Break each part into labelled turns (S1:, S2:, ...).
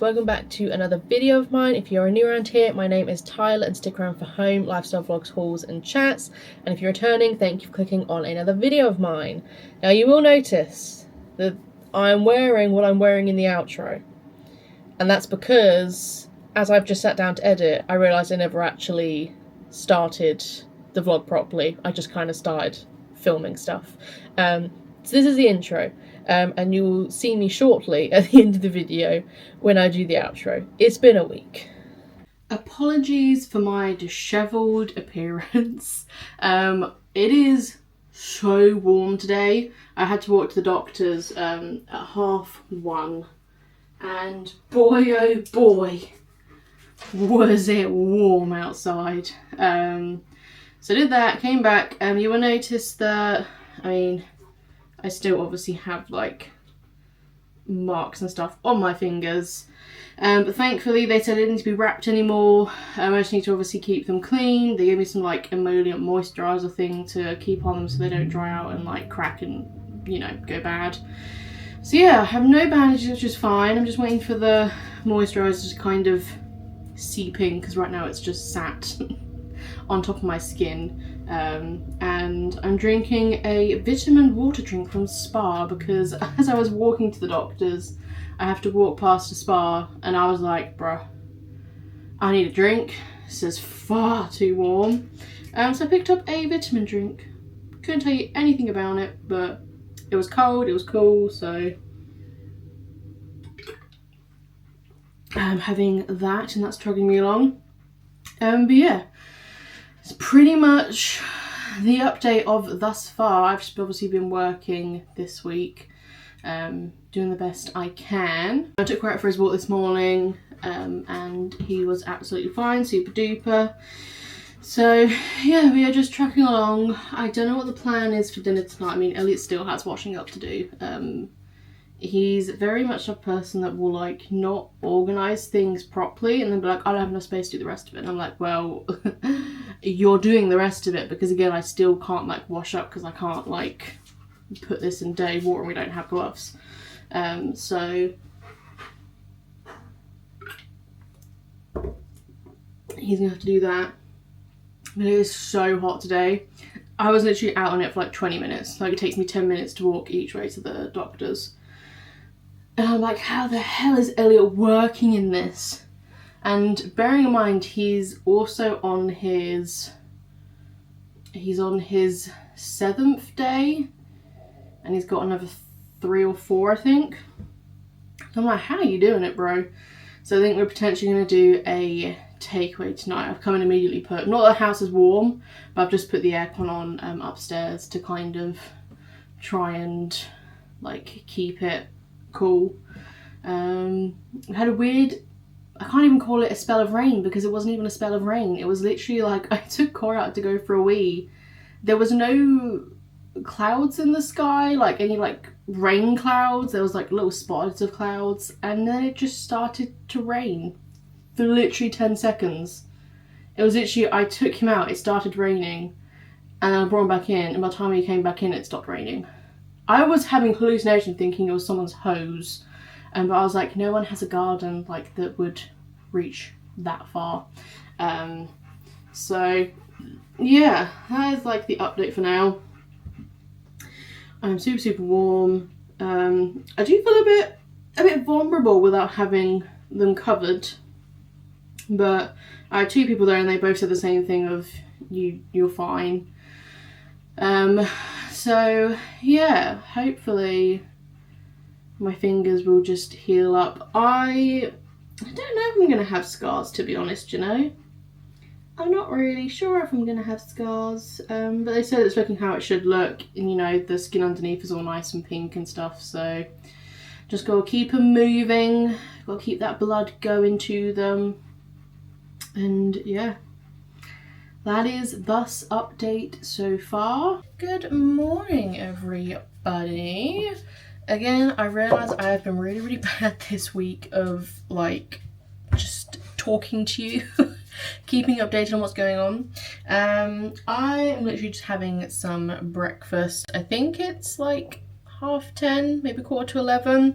S1: welcome back to another video of mine. If you're new around here, my name is Tyler and stick around for home, lifestyle vlogs, hauls and chats. And if you're returning, thank you for clicking on another video of mine. Now you will notice that I'm wearing what I'm wearing in the outro. And that's because, as I've just sat down to edit, I realised I never actually started the vlog properly. I just kind of started filming stuff. So this is the intro. And you will see me shortly at the end of the video when I do the outro. It's been a week. Apologies for my dishevelled appearance. It is so warm today. I had to walk to the doctor's at 1:30, and boy oh boy was it warm outside. So I did that, came back, you will notice that, I still obviously have like marks and stuff on my fingers, but thankfully they said it didn't need to be wrapped anymore. I just need to obviously keep them clean. They gave me some like emollient moisturiser thing to keep on them so they don't dry out and like crack and, you know, go bad. So yeah, I have no bandages, which is fine. I'm just waiting for the moisturiser to kind of seep in, because right now it's just sat on top of my skin. And I'm drinking a vitamin water drink from Spa, because as I was walking to the doctor's, I have to walk past a Spa, and I was like, bruh, I need a drink. This is far too warm. So I picked up a vitamin drink. Couldn't tell you anything about it, but it was cold, it was cool, so I'm having that, and that's chugging me along. But yeah, it's pretty much the update of thus far. I've just obviously been working this week, doing the best I can. I took Rat for his walk this morning, and he was absolutely fine, super duper. So yeah, we are just trucking along. I don't know what the plan is for dinner tonight. I mean, Elliot still has washing up to do. He's very much a person that will like not organise things properly and then be like, I don't have enough space to do the rest of it. And I'm like, well, you're doing the rest of it, because again, I still can't like wash up because I can't like put this in dirty water and we don't have gloves. So he's gonna have to do that. But it is so hot today. I was literally out on it for like 20 minutes. Like, it takes me 10 minutes to walk each way to the doctor's. And I'm like, how the hell is Elliot working in this? And bearing in mind, he's also on his 7th day, and he's got another 3 or 4, I think. So I'm like, how are you doing it, bro? So I think we're potentially going to do a takeaway tonight. I've come and immediately put, not that the house is warm, but I've just put the aircon on upstairs to kind of try and like keep it cool. I had a weird, I can't even call it a spell of rain, because it wasn't even a spell of rain. It was literally like, I took Cora out to go for a wee. There was no clouds in the sky, like any like rain clouds. There was like little spots of clouds, and then it just started to rain for literally 10 seconds. It was literally, I took him out, it started raining, and then I brought him back in, and by the time he came back in, it stopped raining. I was having hallucination thinking it was someone's hose, but I was like, no one has a garden like that would reach that far. So yeah, that is like the update for now. I'm super warm. I do feel a bit vulnerable without having them covered, but I had 2 people there and they both said the same thing of you're fine. So yeah, hopefully my fingers will just heal up. I don't know if I'm gonna have scars, to be honest, you know. I'm not really sure if I'm gonna have scars, but they said it's looking how it should look, and you know, the skin underneath is all nice and pink and stuff, so just gotta keep them moving, gotta keep that blood going to them, and yeah. That is thus update so far. Good morning, everybody. Again, I realise I have been really bad this week of like just talking to you, keeping updated on what's going on. I am literally just having some breakfast. I think it's like 10:30, maybe 10:45.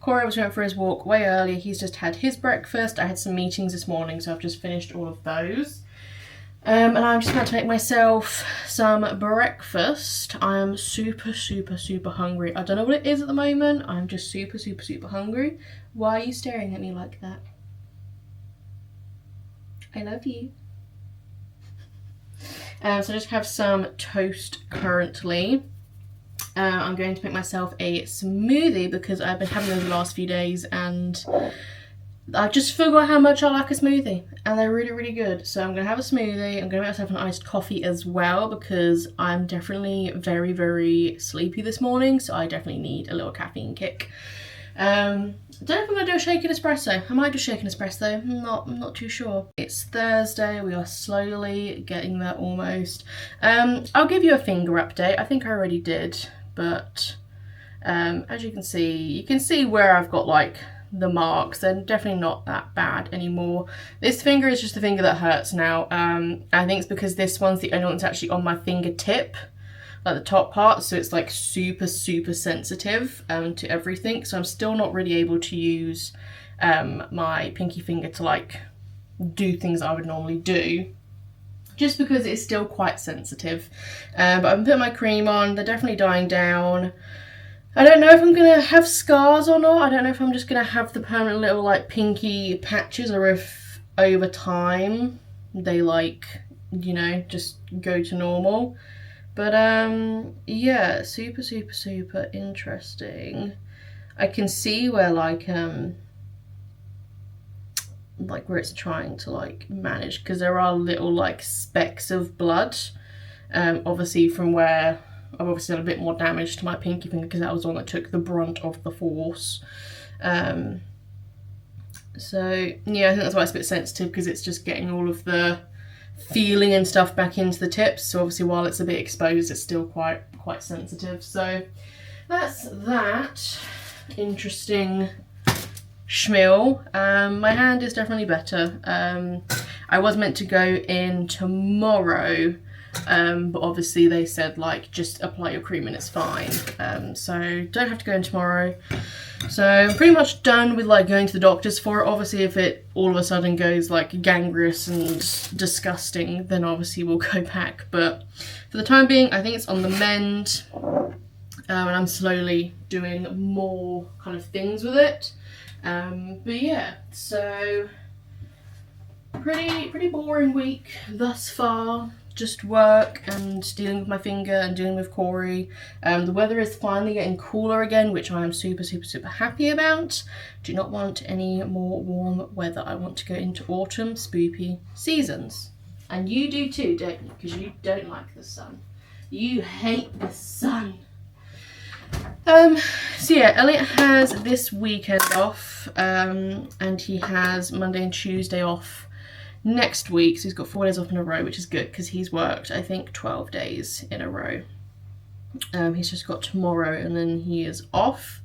S1: Corey obviously went for his walk way earlier. He's just had his breakfast. I had some meetings this morning, so I've just finished all of those. And I'm just about to make myself some breakfast. I am super hungry. I don't know what it is at the moment. I'm just super hungry. Why are you staring at me like that? I love you. So I just have some toast currently. I'm going to make myself a smoothie because I've been having them the last few days and I just forgot how much I like a smoothie, and they're really good. So I'm going to have a smoothie. I'm going to make myself an iced coffee as well because I'm definitely very sleepy this morning, so I definitely need a little caffeine kick. Don't know if I'm going to do a shaken espresso. I might do shaken espresso. I'm not too sure. It's Thursday. We are slowly getting there almost. I'll give you a finger update. I think I already did, but as you can see where I've got like the marks. They're definitely not that bad anymore. This finger is just the finger that hurts now. I think it's because this one's the only one that's actually on my fingertip, like the top part, so it's like super sensitive to everything. So I'm still not really able to use my pinky finger to like do things I would normally do, just because it's still quite sensitive. But I'm putting my cream on. They're definitely dying down. I don't know if I'm gonna have scars or not. I don't know if I'm just gonna have the permanent little like pinky patches, or if over time they like, you know, just go to normal. But yeah, super interesting. I can see where like where it's trying to like manage, because there are little like specks of blood, obviously from where I've obviously done a bit more damage to my pinky finger, because that was the one that took the brunt of the force. So yeah, I think that's why it's a bit sensitive, because it's just getting all of the feeling and stuff back into the tips. So obviously while it's a bit exposed, it's still quite sensitive. So that's that. Interesting schmill. My hand is definitely better. I was meant to go in tomorrow, but obviously they said like just apply your cream and it's fine. So don't have to go in tomorrow. So I'm pretty much done with like going to the doctors for it. Obviously if it all of a sudden goes like gangrenous and disgusting, then obviously we'll go back. But for the time being, I think it's on the mend, and I'm slowly doing more kind of things with it. But yeah, so pretty boring week thus far. Just work and dealing with my finger and dealing with Corey. The weather is finally getting cooler again, which I am super happy about. Do not want any more warm weather. I want to go into autumn spoopy seasons. And you do too, don't you? Because you don't like the sun. You hate the sun. So yeah, Elliot has this weekend off, and he has Monday and Tuesday off next week, so he's got 4 days off in a row, which is good because he's worked I think 12 days in a row. He's just got tomorrow and then he is off,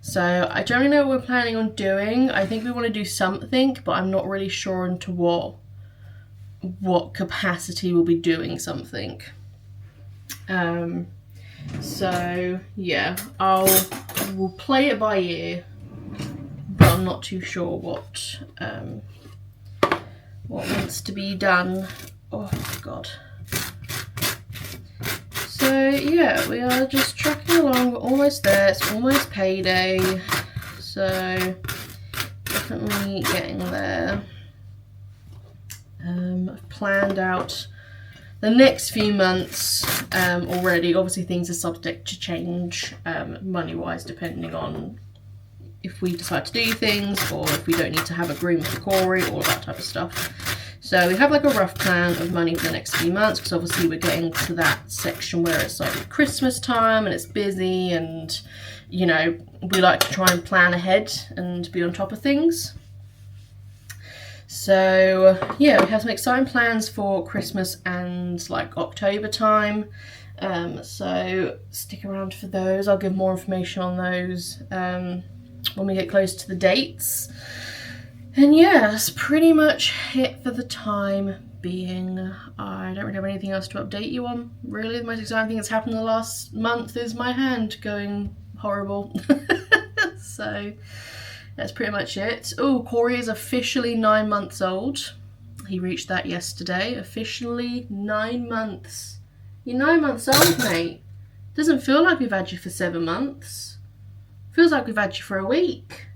S1: so I don't really know what we're planning on doing. I think we want to do something, but I'm not really sure into what capacity we'll be doing something. So yeah, we'll play it by ear, but I'm not too sure what wants to be done. Oh god. So yeah, we are just trucking along. We're almost there. It's almost payday, so definitely getting there. I've planned out the next few months already. Obviously things are subject to change money wise, depending on if we decide to do things or if we don't need to have agreement with Corey, all that type of stuff. So we have like a rough plan of money for the next few months, because obviously we're getting to that section where it's like Christmas time and it's busy, and you know, we like to try and plan ahead and be on top of things. So yeah, we have some exciting plans for Christmas and like October time. So stick around for those. I'll give more information on those when we get close to the dates. And yeah, that's pretty much it for the time being. I don't really have anything else to update you on. Really, the most exciting thing that's happened in the last month is my hand going horrible. So that's pretty much it. Oh, Corey is officially 9 months old. He reached that yesterday. Officially 9 months. You're 9 months old, mate. Doesn't feel like we've had you for 7 months. Feels like we've had you for a week.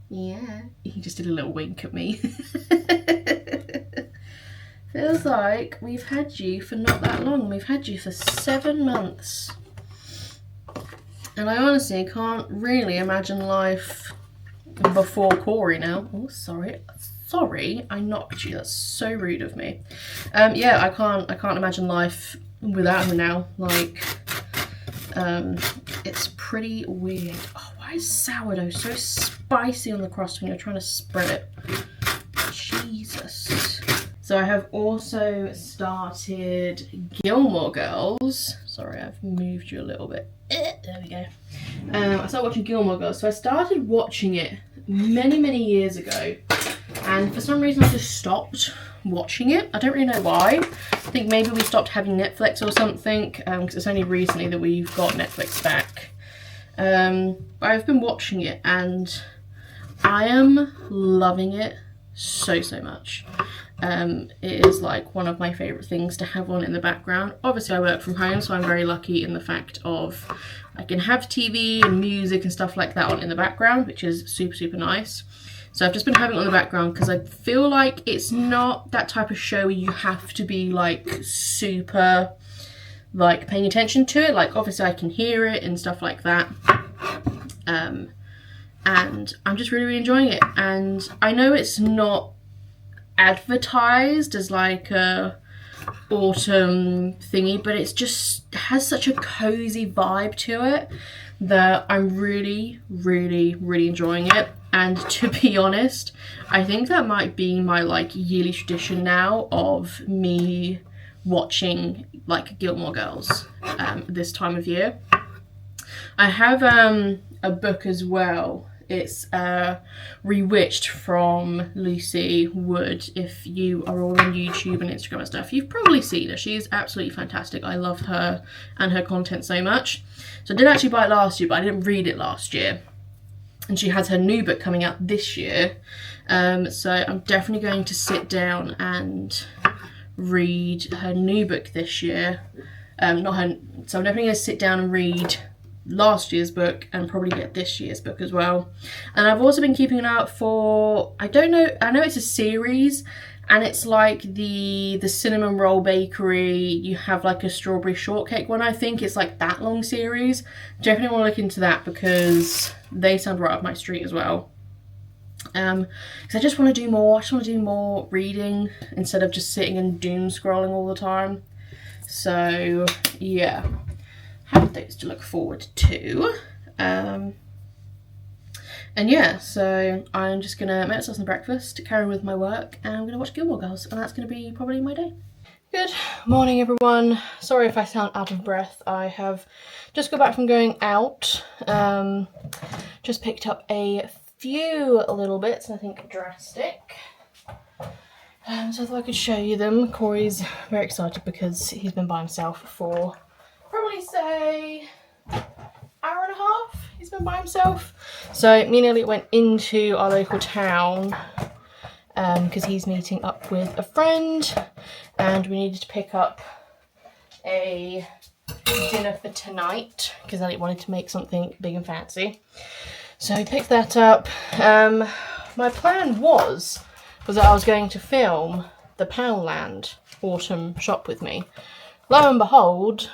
S1: Yeah. He just did a little wink at me. Feels like we've had you for not that long. We've had you for 7 months. And I honestly can't really imagine life before Corey now. Oh, sorry. Sorry, I knocked you. That's so rude of me. Yeah, I can't imagine life without him now. Like, it's pretty weird. Oh, why is sourdough so spicy on the crust when you're trying to spread it? Jesus. So I have also started Gilmore Girls. Sorry, I've moved you a little bit. There we go. I started watching Gilmore Girls. So I started watching it many years ago. And for some reason I just stopped watching it. I don't really know why. I think maybe we stopped having Netflix or something. Because it's only recently that we've got Netflix back. But I've been watching it and I am loving it so much. It is like one of my favourite things to have on in the background. Obviously I work from home, so I'm very lucky in the fact of I can have TV and music and stuff like that on in the background, which is super nice. So I've just been having it on the background because I feel like it's not that type of show where you have to be like super like paying attention to it. Like obviously I can hear it and stuff like that. And I'm just really enjoying it. And I know it's not advertised as like a autumn thingy, but it's just has such a cozy vibe to it that I'm really enjoying it. And to be honest, I think that might be my like yearly tradition now of me watching like Gilmore Girls this time of year. I have a book as well. It's Rewitched from Lucy Wood. If you are all on YouTube and Instagram and stuff, you've probably seen her. She's absolutely fantastic. I love her and her content so much. So I did actually buy it last year, but I didn't read it last year. And she has her new book coming out this year. So I'm definitely going to sit down and read her new book this year. So I'm definitely going to sit down and read last year's book and probably get this year's book as well. And I've also been keeping an eye out for, I know it's a series and it's like the cinnamon roll bakery. You have like a strawberry shortcake one. I think it's like that long series. Definitely want to look into that because they sound right up my street as well. Because I just want to do more. I just want to do more reading instead of just sitting and doom scrolling all the time. So yeah, have those to look forward to. And yeah, so I'm just gonna make myself some breakfast, carry on with my work, and I'm gonna watch Gilmore Girls, and that's gonna be probably my day. Good morning, everyone. Sorry if I sound out of breath. I have just got back from going out. Just picked up a few little bits, nothing drastic. So I thought I could show you them. Corey's very excited because he's been by himself for probably say hour and a half. He's been by himself. So me and Elliot went into our local town because he's meeting up with a friend and we needed to pick up a dinner for tonight because Elliot wanted to make something big and fancy. So I picked that up. My plan was that I was going to film the Poundland autumn shop with me. Lo and behold,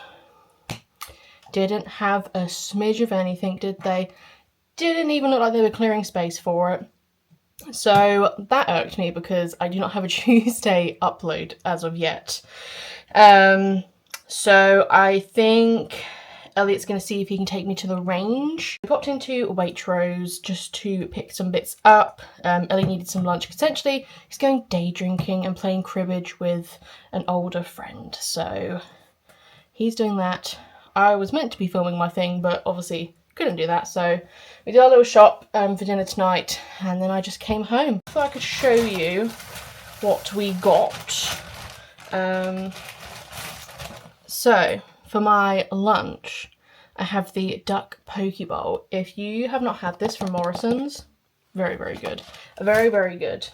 S1: didn't have a smidge of anything, did they? Didn't even look like they were clearing space for it. So that irked me because I do not have a Tuesday upload as of yet. So I think Elliot's going to see if he can take me to the range. We popped into Waitrose just to pick some bits up. Elliot needed some lunch. Essentially, he's going day drinking and playing cribbage with an older friend. So he's doing that. I was meant to be filming my thing, but obviously couldn't do that. So we did our little shop for dinner tonight, and then I just came home. I thought I could show you what we got. So for my lunch, I have the duck poke bowl. If you have not had this from Morrisons, very, very good. Very, very good.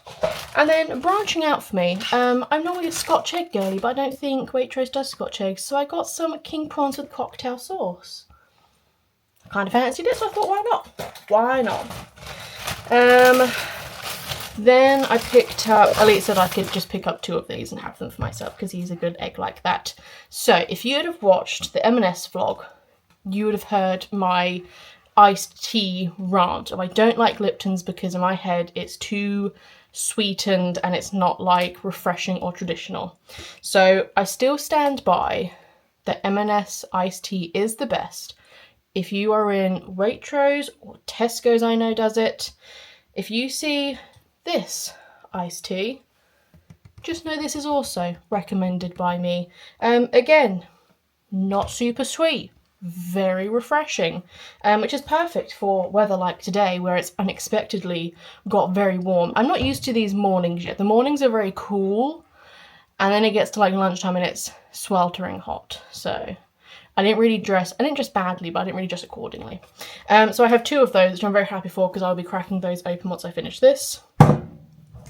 S1: And then branching out for me, I'm normally a Scotch egg girly, but I don't think Waitrose does Scotch eggs, so I got some king prawns with cocktail sauce. I kind of fancied it, so I thought, why not? Why not? Then I picked up, Elliot said I could just pick up 2 of these and have them for myself because he's a good egg like that. So if you would have watched the M&S vlog, you would have heard my iced tea rant. I don't like Lipton's because in my head it's too sweetened and it's not like refreshing or traditional. So I still stand by that M&S iced tea is the best. If you are in Waitrose or Tesco's, I know does it. If you see this iced tea, just know this is also recommended by me. Again, not super sweet, very refreshing, which is perfect for weather like today where it's unexpectedly got very warm. I'm not used to these mornings yet. The mornings are very cool and then it gets to like lunchtime and it's sweltering hot. So I didn't dress badly, but I didn't really dress accordingly. So I have 2 of those, which I'm very happy for because I'll be cracking those open once I finish this.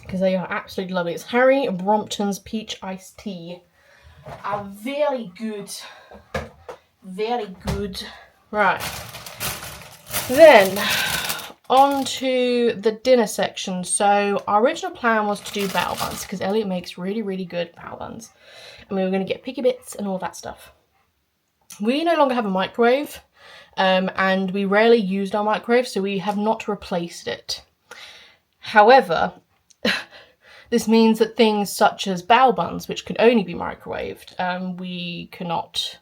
S1: Because they are absolutely lovely. It's Harry Brompton's Peach Iced Tea. Are very good. Very good. Right. Then, on to the dinner section. So, our original plan was to do bao buns, because Elliot makes really, really good bao buns. And we were going to get picky bits and all that stuff. We no longer have a microwave, and we rarely used our microwave, so we have not replaced it. However, this means that things such as bao buns, which could only be microwaved, we cannot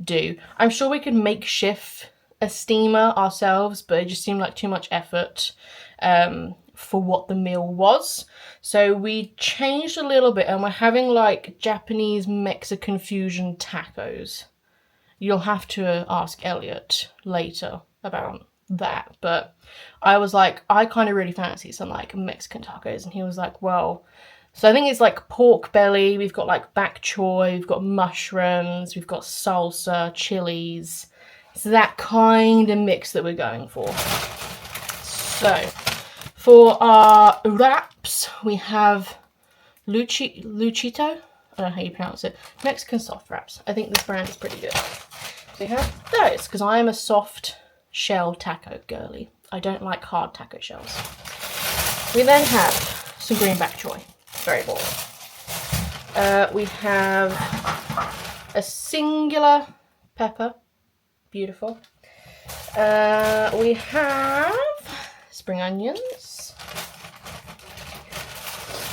S1: do. I'm sure we could makeshift a steamer ourselves, but it just seemed like too much effort for what the meal was. So we changed a little bit and we're having like Japanese Mexican fusion tacos. You'll have to ask Elliot later about that, but I was like, I kind of really fancy some like Mexican tacos, and he was like, well, so I think it's like pork belly, we've got like bok choy, we've got mushrooms, we've got salsa, chilies. It's that kind of mix that we're going for. So for our wraps, we have Luchito, I don't know how you pronounce it, Mexican soft wraps. I think this brand is pretty good. So we have those, because I am a soft shell taco girly. I don't like hard taco shells. We then have some green bok choy. Very boring. We have a singular pepper. Beautiful. We have spring onions.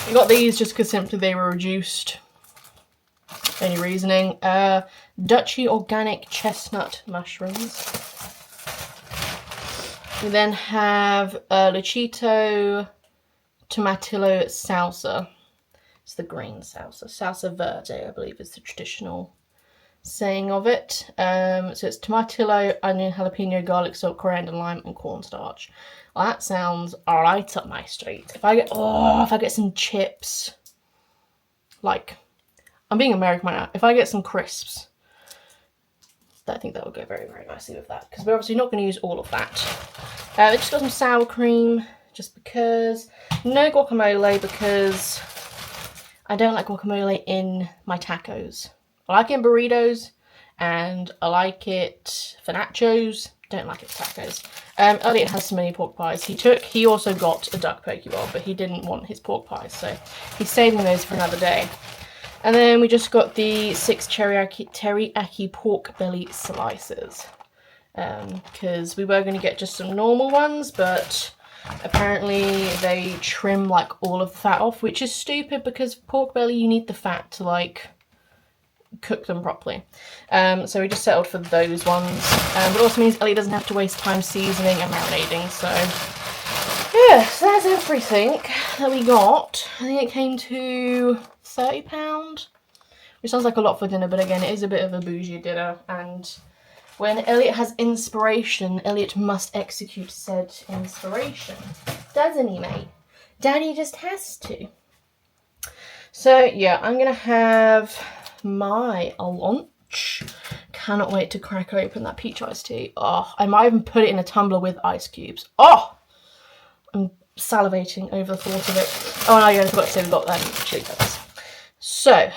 S1: We got these just because simply they were reduced. Any reasoning? Dutchy organic chestnut mushrooms. We then have Luchito Tomatillo salsa. It's the green salsa. Salsa verde, I believe, is the traditional saying of it. So it's tomatillo, onion, jalapeno, garlic salt, coriander, lime, and cornstarch. Well, that sounds right up my street. If I get some chips, like, I'm being American right now. If I get some crisps, I think that would go very, very nicely with that, because we're obviously not going to use all of that. I just got some sour cream, just because. No guacamole, because I don't like guacamole in my tacos. I like it in burritos, and I like it for nachos. Don't like it for tacos. Elliot has some mini pork pies. He also got a duck poke bowl, but he didn't want his pork pies, so he's saving those for another day. And then we just got the 6 teriyaki pork belly slices. Because we were going to get just some normal ones, but apparently they trim like all of the fat off, which is stupid because pork belly, you need the fat to like cook them properly. So we just settled for those ones. But it also means Ellie doesn't have to waste time seasoning and marinating. So yeah, so that's everything that we got. I think it came to £30, which sounds like a lot for dinner, but again, it is a bit of a bougie dinner, and when Elliot has inspiration, Elliot must execute said inspiration. Doesn't he, mate? Daddy just has to. So yeah, I'm gonna have my lunch cannot wait to crack open that peach iced tea. Oh, I might even put it in a tumbler with ice cubes. Oh, I'm salivating over the thought of it. Oh, no, I forgot to say we've got chili peppers. So,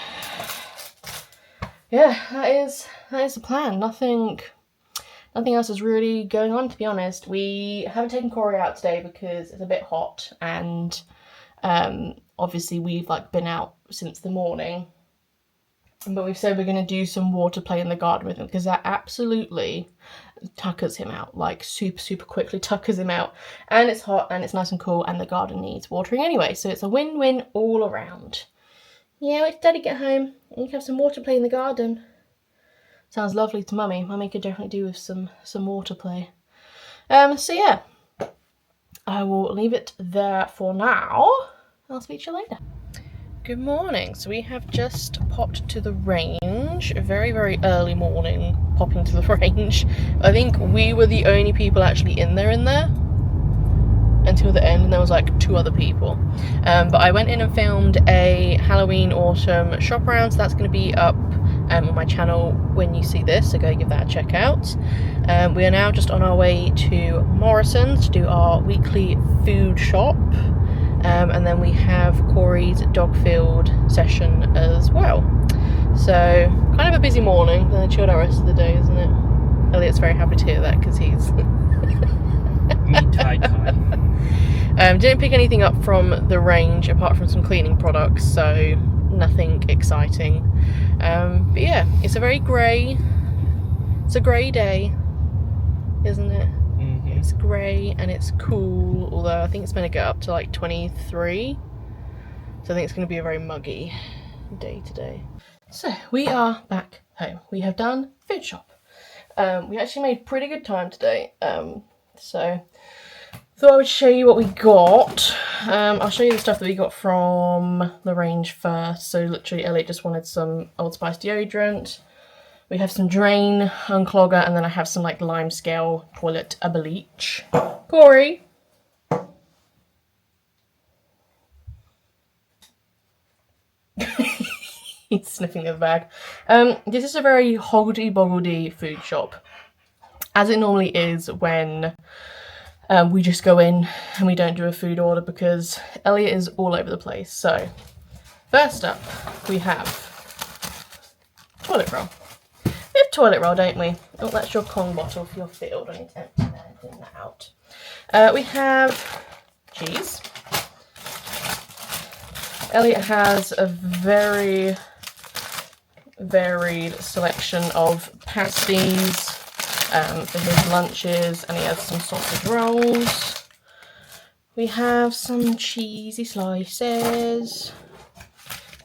S1: yeah, that is the plan. Nothing else is really going on, to be honest. We haven't taken Corey out today because it's a bit hot, and obviously we've been out since the morning. But we've said we're going to do some water play in the garden with him because that absolutely tuckers him out, super quickly tuckers him out. And it's hot and it's nice and cool and the garden needs watering anyway. So it's a win-win all around. Yeah, wait till Daddy get home and you can have some water play in the garden. Sounds lovely to Mummy. Mummy could definitely do with some water play. So yeah, I will leave it there for now. I'll speak to you later. Good morning. So we have just popped to the range. A very, very early morning popping to the range. I think we were the only people actually in there until the end, and there was 2 other people. But I went in and filmed a Halloween autumn shop around, so that's going to be up on my channel when you see this, so go give that a check out. We are now just on our way to Morrisons to do our weekly food shop. And then we have Corey's dog field session as well. So, kind of a busy morning, then a chilled out rest of the day, isn't it? Elliot's very happy to hear that because he's... didn't pick anything up from the range apart from some cleaning products, so nothing exciting. But yeah, it's a grey day, isn't it? It's grey and it's cool, although I think it's going to get up to 23, so I think it's going to be a very muggy day today. So we are back home. We have done food shop. We actually made pretty good time today, so thought I would show you what we got. I'll show you the stuff that we got from the range first. So literally Elliot just wanted some Old Spice deodorant. We have some drain unclogger, and then I have some lime scale toilet bleach. Corey. He's sniffing the bag. This is a very hoggledy-boggledy food shop, as it normally is when we just go in and we don't do a food order because Elliot is all over the place. So, first up, we have toilet roll. We have toilet roll, don't we? Oh, that's your Kong bottle for your field. I need to empty that and clean that out. We have cheese. Elliot has a very varied selection of pasties for his lunches, and he has some sausage rolls. We have some cheesy slices.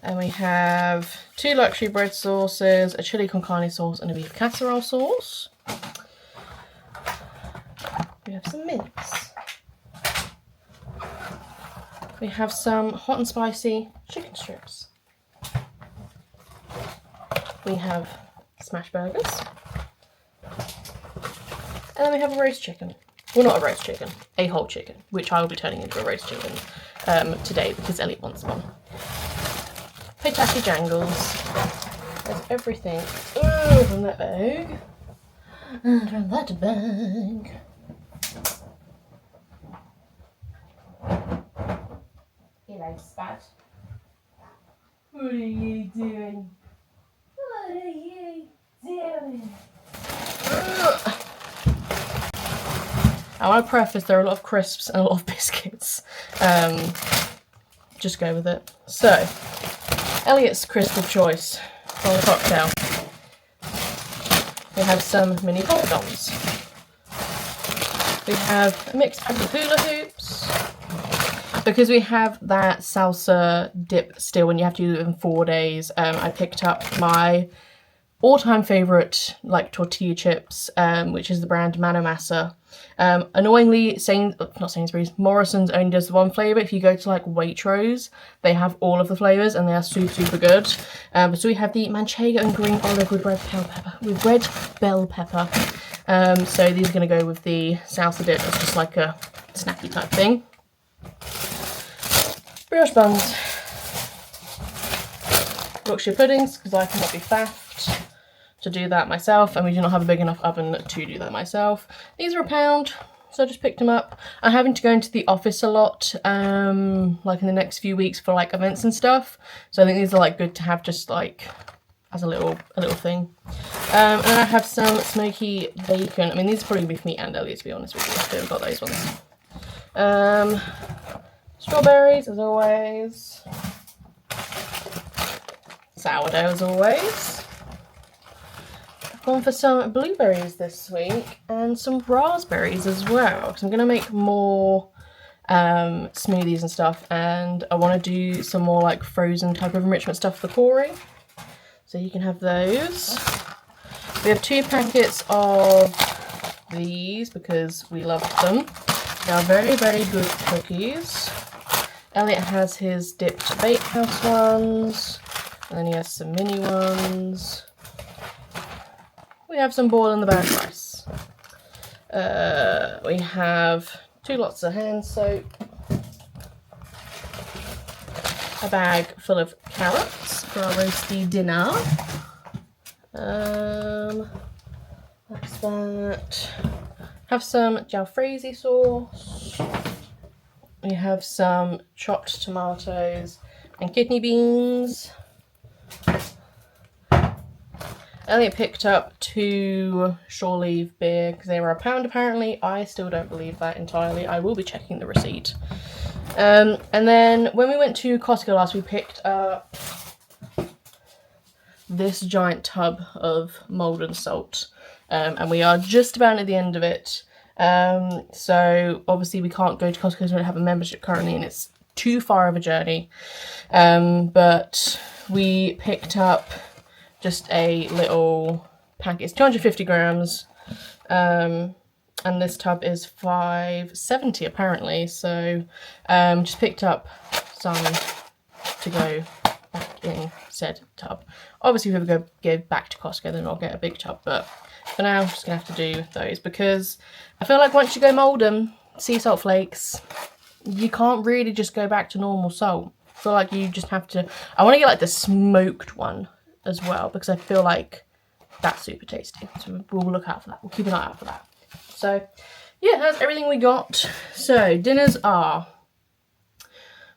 S1: And we have 2 luxury bread sauces, a chili con carne sauce, and a beef casserole sauce. We have some mince. We have some hot and spicy chicken strips. We have smash burgers. And then we have a roast chicken. Well, not a roast chicken, a whole chicken, which I will be turning into a roast chicken today because Elliot wants one. Potato jangles. There's everything from that bag. And from that bag. Hello, Spud. What are you doing? What are you doing? I want to preface there are a lot of crisps and a lot of biscuits. Just go with it. So, Elliot's crisp of choice for the cocktail. We have some mini popcorns. We have a mixed bag of hula hoops. Because we have that salsa dip still and you have to do it in 4 days, I picked up my all-time favourite tortilla chips, which is the brand Mano Masa. Annoyingly, not Sainsbury's, Morrisons only does the one flavour. If you go to Waitrose, they have all of the flavours and they are super good. So we have the manchego and green olive with red bell pepper. So these are going to go with the salsa dip. It's just like a snacky type thing. Brioche buns. Yorkshire puddings, because I cannot be faffed. to do that myself, and we do not have a big enough oven to do that myself. These are £1, so I just picked them up. I'm having to go into the office a lot, like in the next few weeks for like events and stuff, so I think these are like good to have just like as a little thing. And I have some smoky bacon. I mean, these are probably gonna be for me and Elliot, to be honest with you. So we've got those ones. Strawberries as always. Sourdough as always. I've gone for some blueberries this week and some raspberries as well, because I'm going to make more smoothies and stuff, and I want to do some more like frozen type of enrichment stuff for Corey, so you can have those. We have 2 packets of these because we love them. They are very, very good cookies. Elliot has his dipped bakehouse ones, and then he has some mini ones. We have some boil in the bag rice. We have 2 lots of hand soap, a bag full of carrots for our roasty dinner. That's that. Have some jalfrezi sauce. We have some chopped tomatoes and kidney beans. Elliot picked up 2 shore leave beer because they were £1 apparently. I still don't believe that entirely. I will be checking the receipt. And then when we went to Costco last, we picked up this giant tub of Maldon salt. And we are just about at the end of it. So obviously we can't go to Costco because we don't have a membership currently, and it's too far of a journey. But we picked up just a little packet. It's 250 grams. And this tub is $5.70 apparently. So just picked up some to go back in said tub. Obviously if we ever go back to Costco, then I'll get a big tub, but for now I'm just gonna have to do those, because I feel like once you go Maldon, sea salt flakes, you can't really just go back to normal salt. I feel like you just have to, I want to get like the smoked one as well, because I feel like that's super tasty. So we'll look out for that. We'll keep an eye out for that. So yeah, that's everything we got. So dinners are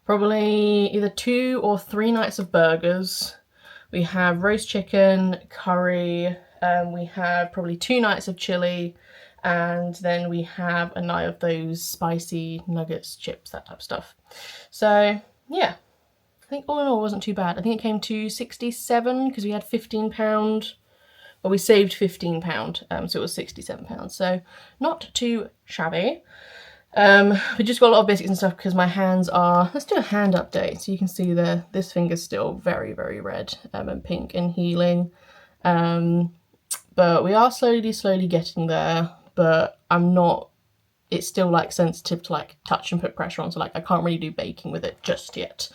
S1: probably either 2 or 3 nights of burgers. We have roast chicken, curry, we have probably 2 nights of chili, and then we have a night of those spicy nuggets, chips, that type of stuff. So yeah, I think all in all it wasn't too bad. I think it came to £67 because we had £15. Well, we saved £15, so it was £67. So not too shabby. We just got a lot of biscuits and stuff because my hands are, let's do a hand update. So you can see this finger's still very, very red and pink and healing. But we are slowly getting there, but I'm not, it's still like sensitive to like touch and put pressure on. So like I can't really do baking with it just yet.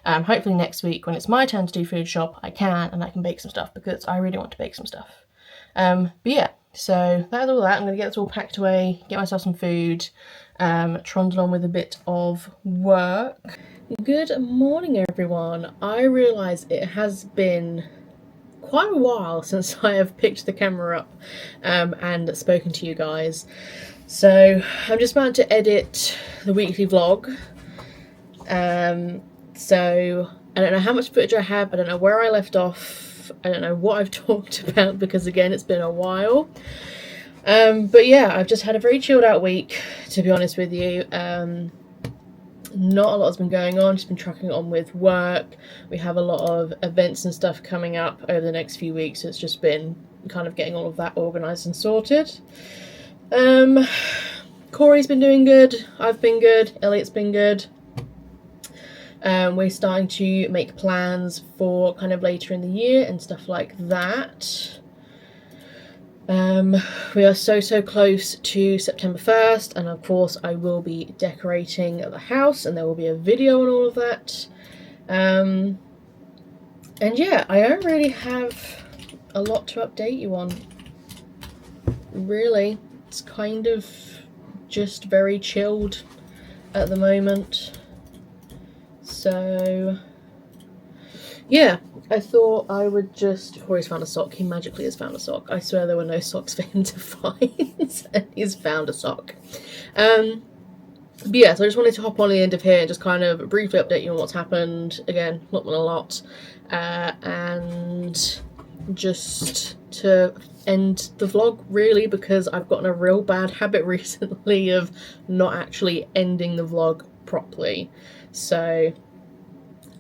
S1: Hopefully next week when it's my turn to do food shop, I can, and I can bake some stuff because I really want to bake some stuff. But yeah, so that's all that. I'm going to get this all packed away, get myself some food, trundle on with a bit of work. Good morning everyone. I realise it has been quite a while since I have picked the camera up and spoken to you guys. So I'm just about to edit the weekly vlog. So I don't know how much footage I have, I don't know where I left off, I don't know what I've talked about because again it's been a while. But yeah, I've just had a very chilled out week, to be honest with you. Not a lot has been going on, just been trucking on with work. We have a lot of events and stuff coming up over the next few weeks, so it's just been kind of getting all of that organised and sorted. Corey's been doing good, I've been good, Elliot's been good. We're starting to make plans for kind of later in the year and stuff like that. We are so close to September 1st, and of course I will be decorating the house and there will be a video on all of that. And yeah, I don't really have a lot to update you on, really. It's kind of just very chilled at the moment. So yeah, I thought I would just... Corey's found a sock. He magically has found a sock. I swear there were no socks for him to find. And he's found a sock. But yeah, so I just wanted to hop on the end of here and just kind of briefly update you on what's happened. Again, not been a lot. And just to end the vlog, really, because I've gotten a real bad habit recently of not actually ending the vlog properly. So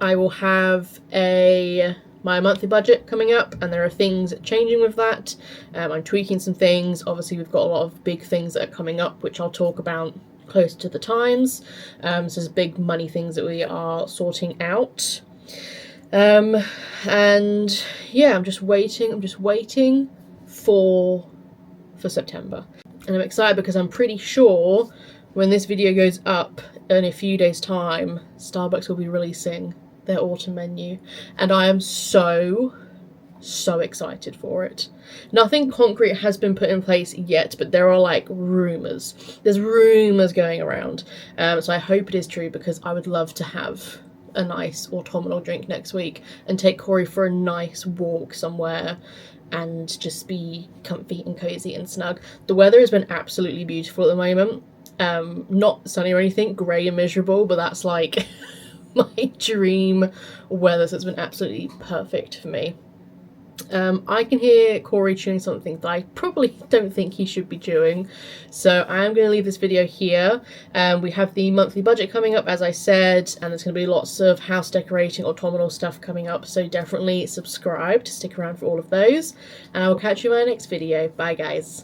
S1: I will have my monthly budget coming up, and there are things changing with that. I'm tweaking some things. Obviously, we've got a lot of big things that are coming up, which I'll talk about close to the times. So there's big money things that we are sorting out. And yeah, I'm just waiting for September. And I'm excited because I'm pretty sure when this video goes up in a few days' time, Starbucks will be releasing their autumn menu, and I am so excited for it. Nothing concrete has been put in place yet, but there are like rumours. There's rumours going around. So I hope it is true, because I would love to have a nice autumnal drink next week and take Corey for a nice walk somewhere and just be comfy and cozy and snug. The weather has been absolutely beautiful at the moment. Not sunny or anything, grey and miserable, but that's like my dream weather, so it's been absolutely perfect for me. I can hear Corey chewing something that I probably don't think he should be chewing, so I'm going to leave this video here. We have the monthly budget coming up, as I said, and there's going to be lots of house decorating, autumnal stuff coming up, so definitely subscribe to stick around for all of those, and I will catch you in my next video. Bye guys.